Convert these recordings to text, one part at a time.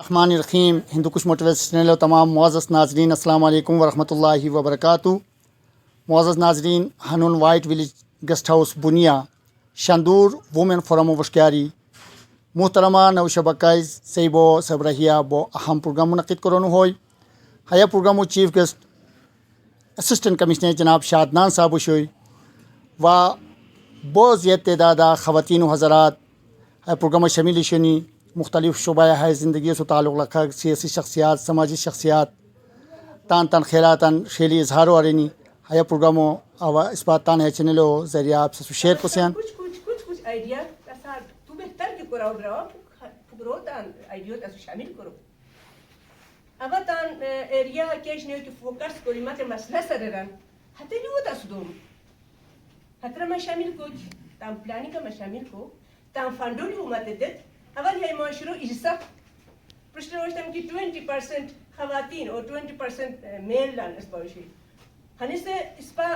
الرحمن الرحیم ہندو کش موٹیویشن چینل و تمام معزز ناظرین السلام علیکم ورحمۃ اللہ وبرکاتہ. معزز ناظرین ہنون وائٹ ویلیچ گیسٹ ہاؤس بونیا شندور وومن فورم وشکیاری محترمہ نورشبہ کائے صاحبہ سربراہی بو اہم پروگرام منعقد کرون ہوئی. ہیا programme chief guest assistant commissioner جناب شادنان صاحب شوئی و بہت زیادہ تعداد خواتین و حضرات پروگرام شامل شنی مختلف شعبہ ہے زندگی سے تعلق رکھا سیاسی شخصیات سماجی شخصیات تان خیراتان شیلی اظہار ورنی ہیا پروگرام اس بات تان ہے چینلو ذریعہ آپ سے شیئر پسیان کچھ آئیڈیا تو بہتر کہ کراو براو پھگرو تان آئیڈیا تاسو شامل کرو اوا تان ایریا کیش نیو کہ فوکس کوری مت مسئلہ سرران ہتے نیو تاسو دوم ہتر ما شامل کو تام پلاننگ کا شامل کو تام فنڈو نیو مدد اول ہے معاشرو حصہ پرشتہ روشتم کی 20% خواتین اور 20% میل لان اس باوشی ہنی سے اس پا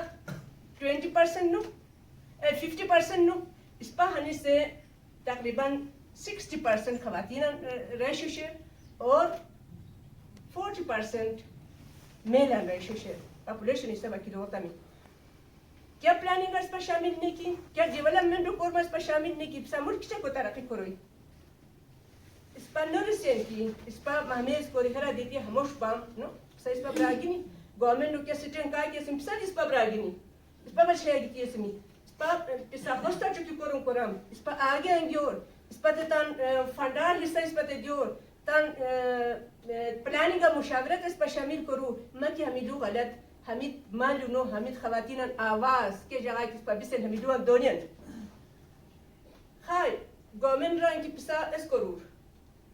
20% نو 50% نو اس پا ہنی سے تقریباً 60% خواتین ریشو شیر اور 40% میل لان ریشو شیر پاپولیشن اس باقی دو تمی کیا پلاننگ اس پر شامل نہیں کی کیا ڈیولپمنٹ رپورٹ میں اس پر شامل نہیں کی پسا ملک سے کو ترقی کروئی اس پر نورشبہ کی اس پر مہمیز کو رہرا دیتی ہے ہموش بام نو پسا اس پر براگینی گورنمنٹ نو کیا سٹن کا کیا سم پسا اس پر براگینی اس پر بچے گی کیا سمی اس پر پسا ہوستا چکی کروں کرام اس پر آگے انگیور اس پر تان فنڈار حصہ اس پر دیور تان پلاننگ کا مشاورت اس پر شامل کرو مکی ہمیدو غلط حمید مالو نو حمید خواتین آواز کے جگہ اس پر بسن حمیدو دونین خواہ گورنمنٹ ران کی پسا اس کرور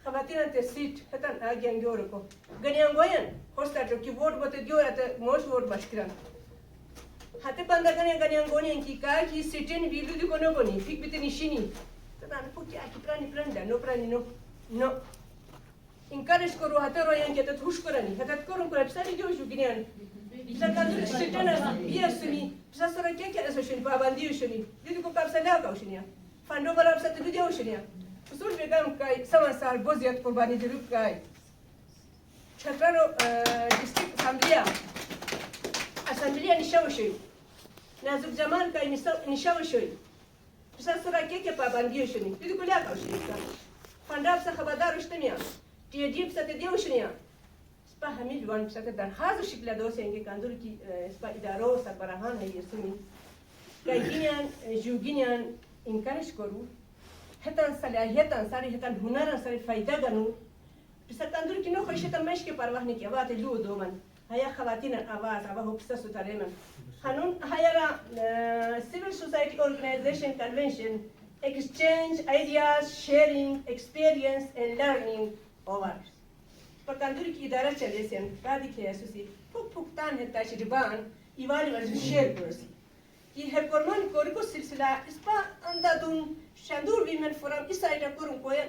خواتین تے سیٹ ہتن آگے انگیور کو گنیاں گوین ہوستا جو کی ووٹ بوتے دیور تے موش ووٹ بشکران ہتے بندہ گنیاں گونین کی کا کی سیٹن ویلو دی کو نی فک بیت نشینی تان کو کیا کی پرانی نو انکریج کرو ہتے روین کے تے خوش کرانی ہتے کرو کو ساری جو گنیاں اذا كان سیٹن بیسمی پسا سرا کیا اسوشن پابندی شنی دی کو کب سلا کا شنی فنڈو براب ست دی شنی اصول بیگم کای سوان سال بوزیت قربانی دروب کای چترو دیستریکت اسمبلیا نشاو شوی نازک زمان کای نشاو شوی پسا سرا که پابندی شنی دیدی کلیا کاشنی فنداب سا خبردار اشتمیا تیجیب سا دیو شنیا سپا همین جوان پسا درخواست شکل دوسینگه کاندور کی سپا ادارو سربراهان ہے یسمی کای گینیان جوگینیان انکارش کرو هتن صلاحیتن سری هتن هنرن سری فایده گنو پسا کاندور کی نو خوشیتا مشک پرواه نکی وات لو دومن هیا خواتین آواز آوا پسا سوتاره من خانون هیا را civil society organization convention exchange ideas sharing experience and learning over پر کاندور کی اداره چلی سن بعدی که اساسی پوکتان هتا شربان ایوالی ورز شیر برسی کی هر کرمان کورکو سلسله اسپا اندادون شندور ویمن فورم اس سایدا کرون کوین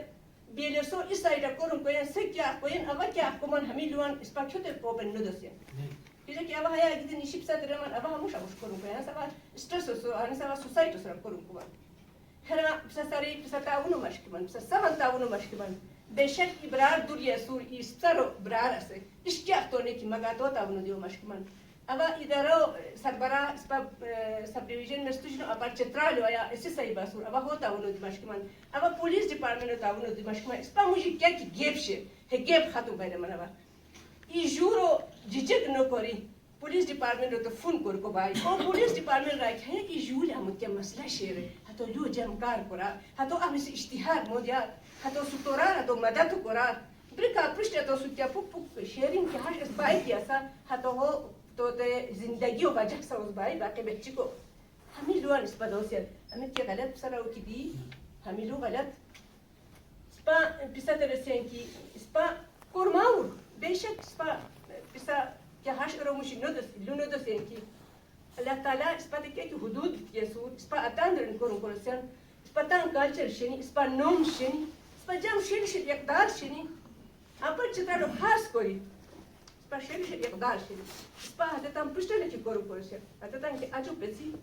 بیلسو اس سایدا کرون کوین سکیا کوین اوا کیا کومن همیلوان اسپا چوت پوبن ندوسین کیجا کی اوا هیا گدی نشیب ساترمان اوا هموش کرون کوین سوا استرس سو ان سوا سوسایتی سر کرون کوین هر پساری پساتاونو مشکمن پسسان تاونو مشکمن بشک ابرار دوری سور استرو برار است اشکیا تو نکی مگاتو تاونو دیو مشکمن اوا ادارو سربراہ اسپا سب ڈویژن مستوجن اپر چترالو یا اسی صاحبہ سور اوا ہوتا ونو دمشقمن اوا پولیس ڈپارٹمنٹ تا ونو دمشقمن اسپا مجھے کیا کی گیپ شے ہے گیپ ختم بیرے منوا ای جورو ججک نو کری پولیس ڈپارٹمنٹ تو فون کر کو بھائی او پولیس ڈپارٹمنٹ رائے ہے ای جول ہم کیا مسئلہ شیر ہتو لو جم کار کرا ہتو امیس اشتہار مودیا ہتو سطورا ہتو مدد کرا برکا پرشت تو سکیا پوک شیرنگ کی ہاش اس بائی کیا سا ہتو ہو تو زندگی و وجه سوز باي باقي بتشيكو همي لو نسبة دوسير همي كي غلط بسرعة وكدي همي لو غلط سبا بيسا ترسين كي سبا كورماور بيشك سبا بيسا كي هاش مش نودس لو نودسين كي الله تعالى سبا تكي حدود يسود سبا اتاندرن كورن كورسين سبا تان كالتشر شني سبا نوم شني سبا جام شني يقدار شني أبى تشتغل خاص كوري پرشش اقدار شد. سپاه هتام پشتن کی کارو کرده. هتام که اجو بسی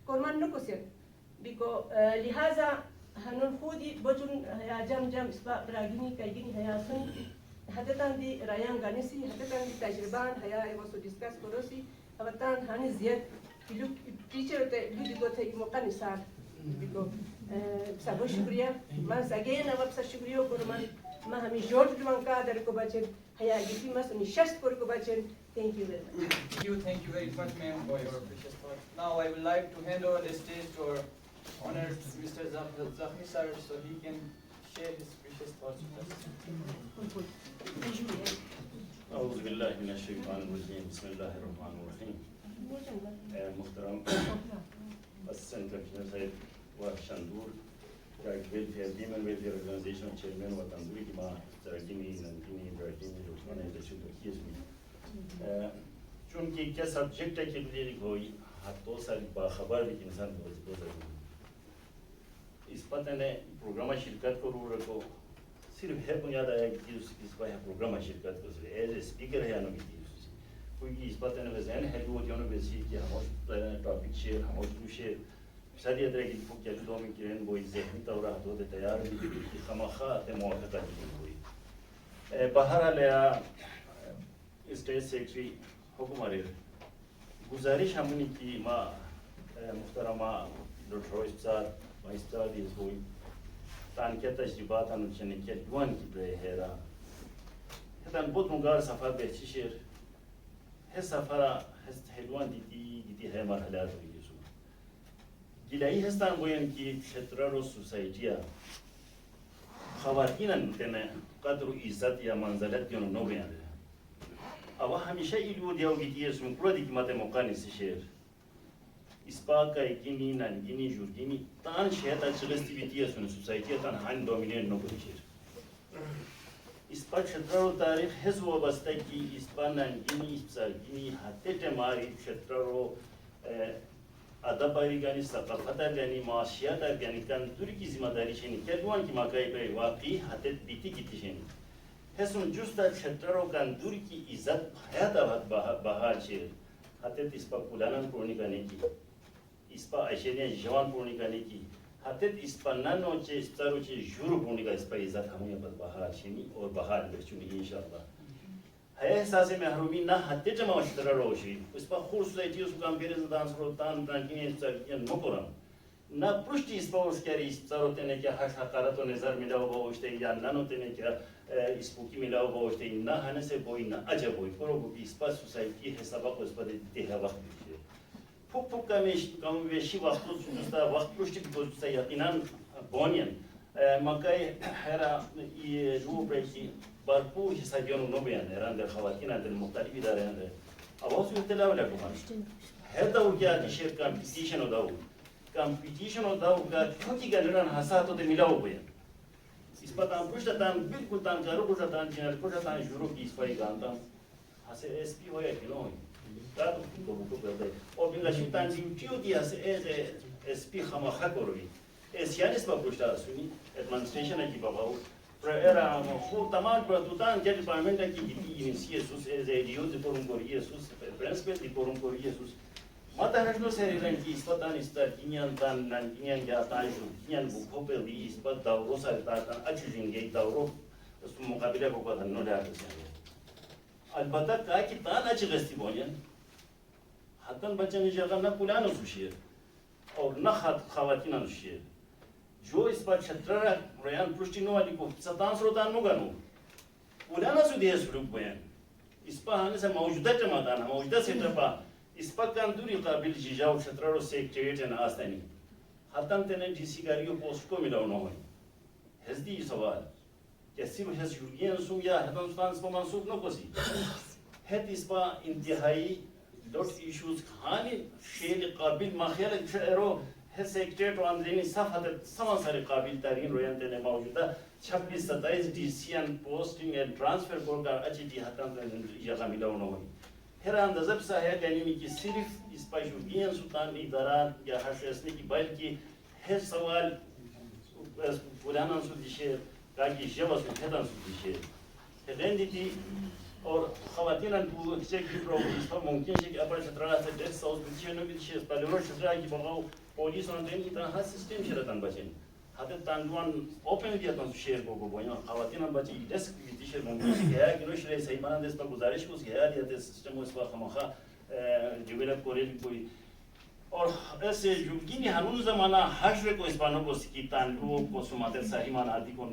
کارمان نکوسه. بیکو لحاظا هنون خودی بچون هیا جم سپاه براگینی کایگینی هیا سن حتى تاندي ريان غانيسي حتى تاندي تجربان هيا وسو ديسكاس كروسي أبتان هاني زياد كيلو تيشر تلودي دوتي مقاني صار بيكو بسابو شكريا ما ساجينا ما بس شكريا كرمان ما همي جورج من كادر كوباتشن هيا جيتي ما سوني شست كوباتشن. Thank you very much. Thank you very much, ma'am, for your precious thoughts. Now I would like to hand over the stage to our honored Mr. Zahmi sir, so he can share his precious thoughts with us. أعوذ بالله من الشيطان الرجيم بسم الله الرحمن الرحيم. محترم Assistant Secretary Shandur, welfare, women welfare organization chairman و تنظیمی که ما ترجیمی ننجیمی برجیمی لطفاً ازشون ترکیز می. چون که یک سبجکت ہے کہ مجھے کوئی حتی سال باخبر بھی انسان بہت ضروری ہے. اس پتہ نے پروگرام شرکت کو رو رکھو صرف ہے بنیاد آیا کہ اس کا پروگرام شرکت کو ایز اے اسپیکر ہے انہوں کی کوئی اس پتہ نے ذہن ہے جو انہوں نے سی کہ ہم ٹاپک شیئر ہم جو شیئر ساری طرح کی کو کیا دو میں کرن وہ ذہنی طور ہو تے تیار بھی خامخا تے موافقت نہیں ہوئی. بہرحال اسٹیٹ سیکرٹری حکومت گزارش ہمنی کی ماں محترمہ ڈاکٹر روشبہ مائستر دیز ہوئی تان کیا تجربات ان چنے کیا دوان کی برے ہیرا ہتان بود مگار سفر بہچی شیر ہے سفر ہے دوان دیتی ہے مرحلات ہوئی سو گلائی ہستان بوین کی خطرہ رو سوسائٹیا خواتین تنے قدر و عزت یا منزلت دیون نو بیان ہے اوا ہمیشہ ایلو دیو گیتی ہے سو پرو دی مت موقع نس شیر اسپاکا گینی نان گینی جورگینی تان شہد اچلستی بیتی ہے سو سوسائٹی تان ہن ڈومینیٹ نو کری شیر اسپا چھترا رو تاریخ ہز و بستا کی اسپا نان گینی اسپا گینی ہتے تماری چھترا رو ادباری گانی ثقافت گانی معاشیات گانی کان دوری کی ذمہ داری شنی کدوان کی مکای پہ واقعی ہتے بیتی کیتی شنی ہسون جستا چھترا رو کان دوری کی عزت حیات بہار شیر ہتے اسپا پولانان پورنی گانی کی اسپا اشیاء جوان پورنی گانی کی ہتے اسپا نانو چے اسپارو چے جورو پورنی کا اسپا عزت ہمیں بس بہار شنی اور بہار بچونی انشاءاللہ ہے احساس محرومی نہ ہتے جمع اشترا روشی اس پر خور سوسائٹی اس کام پیرز دانس رو تان تانکی ان مکرم نہ پرشتی اس پر اس کری اس پر ہوتے نے کہ حقارت و نظر ملاو باوشتے یا نہ ہوتے نے کہ اس پوکی ملاو باوشتے نہ ہنے سے کوئی نہ عجب ہوئی پرو بھی اس پر سوسائٹی ہے سبق اس پر دیتے ہے وقت بھی پھوک پھوک کم ویشی وقت سوستا وقت پرشتی بوستا یقیناً بونین مکای هر روبرتی برپور حصہ دیونو نو بیان ہے رنگ خواتین اندر مختلف ادارے اندر آواز اطلاع ولا کمان ہر داو کیا کہ شیر کمپٹیشن ہو داو کا چھوٹی گنران حساتو دے ملاو بیان اس پر تام پوچھتا تام بالکل تام کارو پوچھتا تام جنرال پوچھتا تام شروع کی اس پر گانتا ہسے ایس پی ہویا کہ نو تاتو کو کو کرتا ہے اور بلا شیطان ڈیوٹیو دی ہسے ایس پی خامخا کروی سیانس با پوچھتا سنی ایڈمنسٹریشن کی باباو era fu tamam per tutan che departamento che di Jesus è Dio di por un por Jesus principal di por un por Jesus mata no se renki spatan istar kinyan tan nan kinyan ya tan ju kinyan bu kopel di ispat davro salta tan achujinge davro اس مقابله کو کا نو دار البته کا کی تان اچ غستی بونین حتن بچن جگہ نہ پلان سوشیر اور نہ خواتین نوشیر جو اس پر چھترا ریان پرشتی نو علی کو ستان سروتان نو گنو پولانا سو دیس روپ بیان اس پر ہنے سے موجودہ جماعتان موجودہ سیٹر پا اس پر کان دوری قابل جیجاو چھترا رو سیکریٹریٹ ان آستانی حتن تنے ڈی سی گاریو پوسٹ کو ملاو نو ہوئی ہزدی سوال کہ صرف ہز یورگین سو یا حتن سلطان اس پر منصوب نو کسی ہت اس پر انتہائی ڈوٹ ایشوز خانی شیل قابل ماخیل شعرو سیکریٹریٹ و اندرینی صفحہ سمان سارے قابل ترین رویان تینے موجودہ 26-27 D C N posting and transfer کورگا اچھی ڈی حتن جگہ ملاؤنہ ہوئی پھر اندازہ بسا ہے گنیمی کی صرف اس پایشوگین سلطان اداران یا حشیسنے کی بلکہ ہے سوال پولانان سو دیشے کاکی جوہ سو پھیدان سو دیشے غیندی تھی اور خواتین کو چیک پروگرام اس پر ممکن ہے کہ اپر چھترا سے ڈیتھ ساؤس بچے نو بھی دیشے پہلے رو چھترا کی بغاو پولیس اور دین کی طرح سسٹم شرطان بچیں حتی تانگوان اوپن دیاتون شیر کو بویان خواتین هم بچه ایدس بیتیش ممکنه که هر کنوش رئیس ایمان دست با گزارش کوس که هر دیات سیستم و اسپا خماخا جویلت کوریل کوی اور ایسے جوگینی هنوز زمانه حشر کو اسپانو کو سکیتان لو کو سماتر صحیح ماناتی کو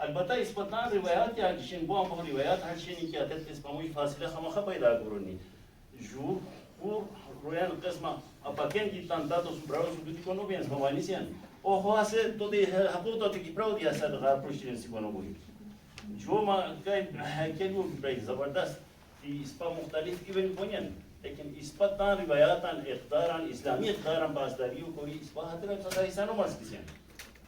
البته اسپاتان روایات یا جشن بو هم روایات هر شینی که اتت اسپاموش فاصله خماخا پیدا کرونی جو por royal قسمه اپاکن کی تان داتو سوبراو سوبیتی کو نو بین سواليسيان او هو اسه تو دی هپوتو کی پراو دی اسه غار پروشتین سی کو نو بوی جو ما کای کلیو بی زبردست في اسپا مختلف کی بن بنیان لیکن اسپا تان روایاتان اقداران اسلامی اقداران بازداریو کوئی اسپا حتر صدا ایسانو ماسکیسیان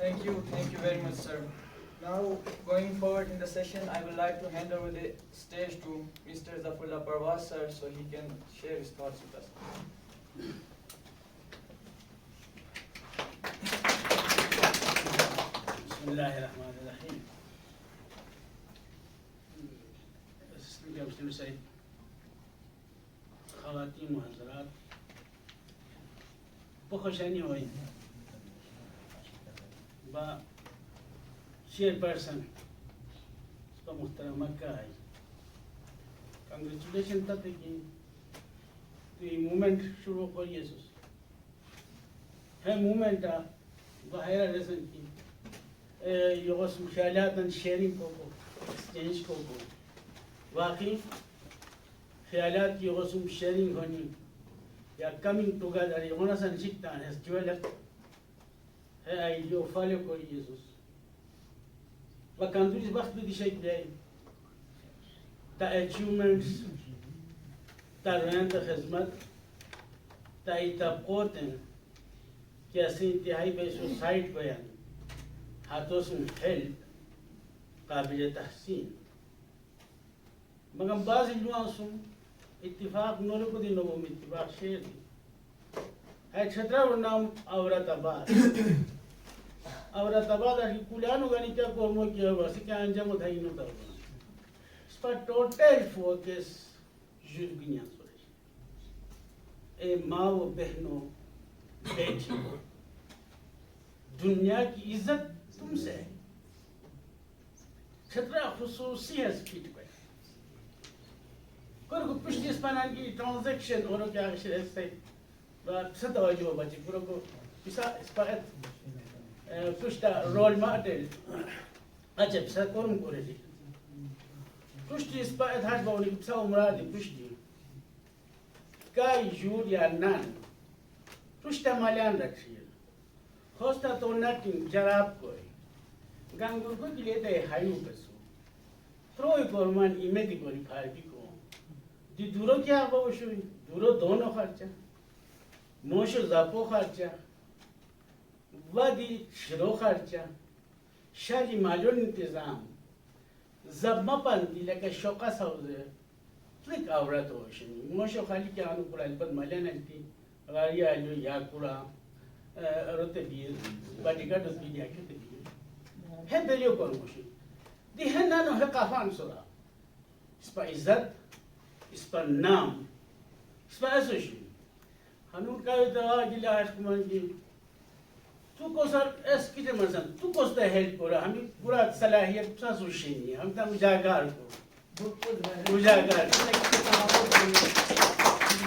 Thank you very much, sir. Now, going forward in the session, I would like to hand over the stage to Mr. Zafullah Parvaz, sir, so he can share his thoughts with us. بسم الله الرحمن الرحيم. مسلم سعيد خواتین و حضرات بخوشانی ہوئی با chairperson با محترمہ کائے کنگریچولیشن تھا کہ تو یہ مومنٹ شروع کری ہے مومنٹ ظاہرہ رسن کی يغص خيالات شيرين كوكو اكسشينج كوكو واقعي خيالات يغص شيرين هوني يا coming together يغونا سنجيكتان هس جوالك هاي يو فاليو كوري يسوس وكان دوش وقت بدي شيء بلاي تا achievements تا رانت خدمت تا يتابقوتن كاسي انتهاي بيسو سايد بيان هاتوس حل قابل تحسين مگر بعض الناس اتفاق نورو دي نو اتفاق شيء هاي چھترا نام اوراتاباد ہے کولانو غنی کیا کومو کیا واسه کیا انجام دھائی نو تا اس پر ٹوٹل فوکس جوگنیا سورے اے ماں و بہنوں بیٹیوں دنیا کی عزت تم سے ہے چھترا خصوصی ہے سپیٹ پہ کو پشتی اسپانان کی ٹرانزیکشن اور کیا شرح سے بسد توجہ بچی پورا کو پسا اسپاعت پشتا رول ماڈل اچھا پسا کورم کورے دی پشتی اسپاعت ہاش باونی پسا عمرادی پشتی کائی جور یا نان پشتا مالیان رکھشیر خوستا تو ناکن جراب کوئی گانگور کو کی لیتا ہے ہائیو پسو تروئی کورمان ایمیتی کوری پھارکی کو دی دورو کیا آبا شوی دورو دونو خرچا موشو زاپو خرچا و دی شرو خرچا شالی مالون انتظام زب مپندی لکه شوقا سوزه تلیک آورت ہوشنی موشو خالی که آنو پر البت مالیان التی agar ya jo ya kura rote bi badika do bi ya ke bi he belio kon moshi di henna no he kafan sura ispa izzat ispa naam ispa asoshi hanun ka da gila ashkuman ki tu ko sar es kite marsan tu ko sta help kora hami pura salahiyat sa soshini ham ta mujagar ko mujagar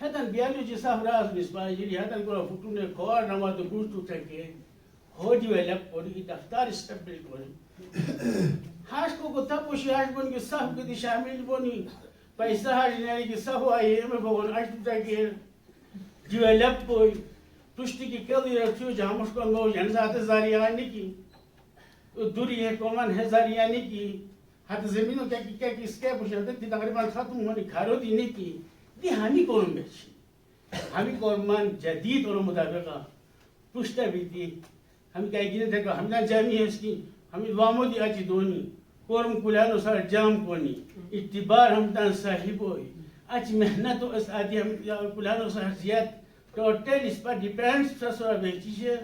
Hatan biology sahras bisbajiri hatan kura futune khor nama to gustu thake hodi wala kori daftar stabil kori hash ko tapushi hash bon ke sah ke shamil boni paisa hash ne ke sah ai me bon ashtu thake develop koi pushti ki kali rakhiyo jamos ko no janzat zariyani ki duri hai common hai zariyani ki hat zamino ke kiske pushte ti takriban khatam hone kharodi ne ki دي همي كورم بيش همي كورمان جديد اور مطابقة پشتا بيتي همي كايجين تكو همنا جامي هسكي همي وامو دي اجي دوني كورم كلانو صار جام كوني اتبار هم تان صاحبوي اجي مهنتو اس ادي هم كلانو صار زياد توتال اسپا ديبندس صار بيتيشه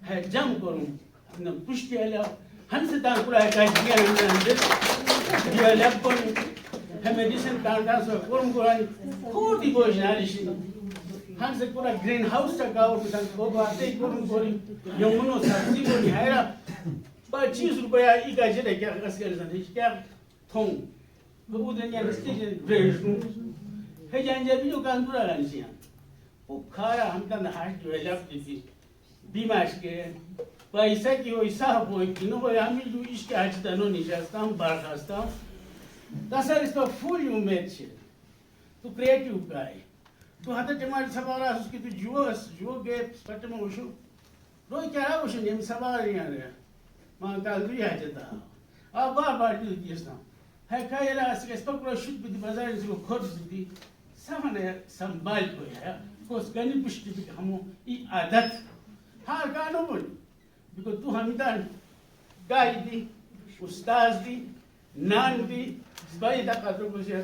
ہے جام كورم نم پشتي على هم ستان كلا كايجين هم دي لابوني medicine plants or forum kuran kodi bojnalishi hanse pura greenhouse ta gaur bitan ko baate forum kori yomuno sabzi ko nihaira ba 20 rupiah iga jede kya kaskel zan kya thong ko udenya stage reju he janje bi kan dura lansia o khara hamtan hash develop disi bimash ke paisa ki o isa boy kino ho ami ju iske ajtano nishastam barkhastam That's a full you made shit. To creative guy. To have the demand Sabara to Jews, Jew gave spectrum ocean. Don't care ocean in Sabarian. Mankalri Hajata. Our barber did this now. Hakaira Spokro should be the bazaar is of course the some balco here. Because can you push to become that? How can no because to Hamidan guide Ustaz nan di sbai da kadro ko se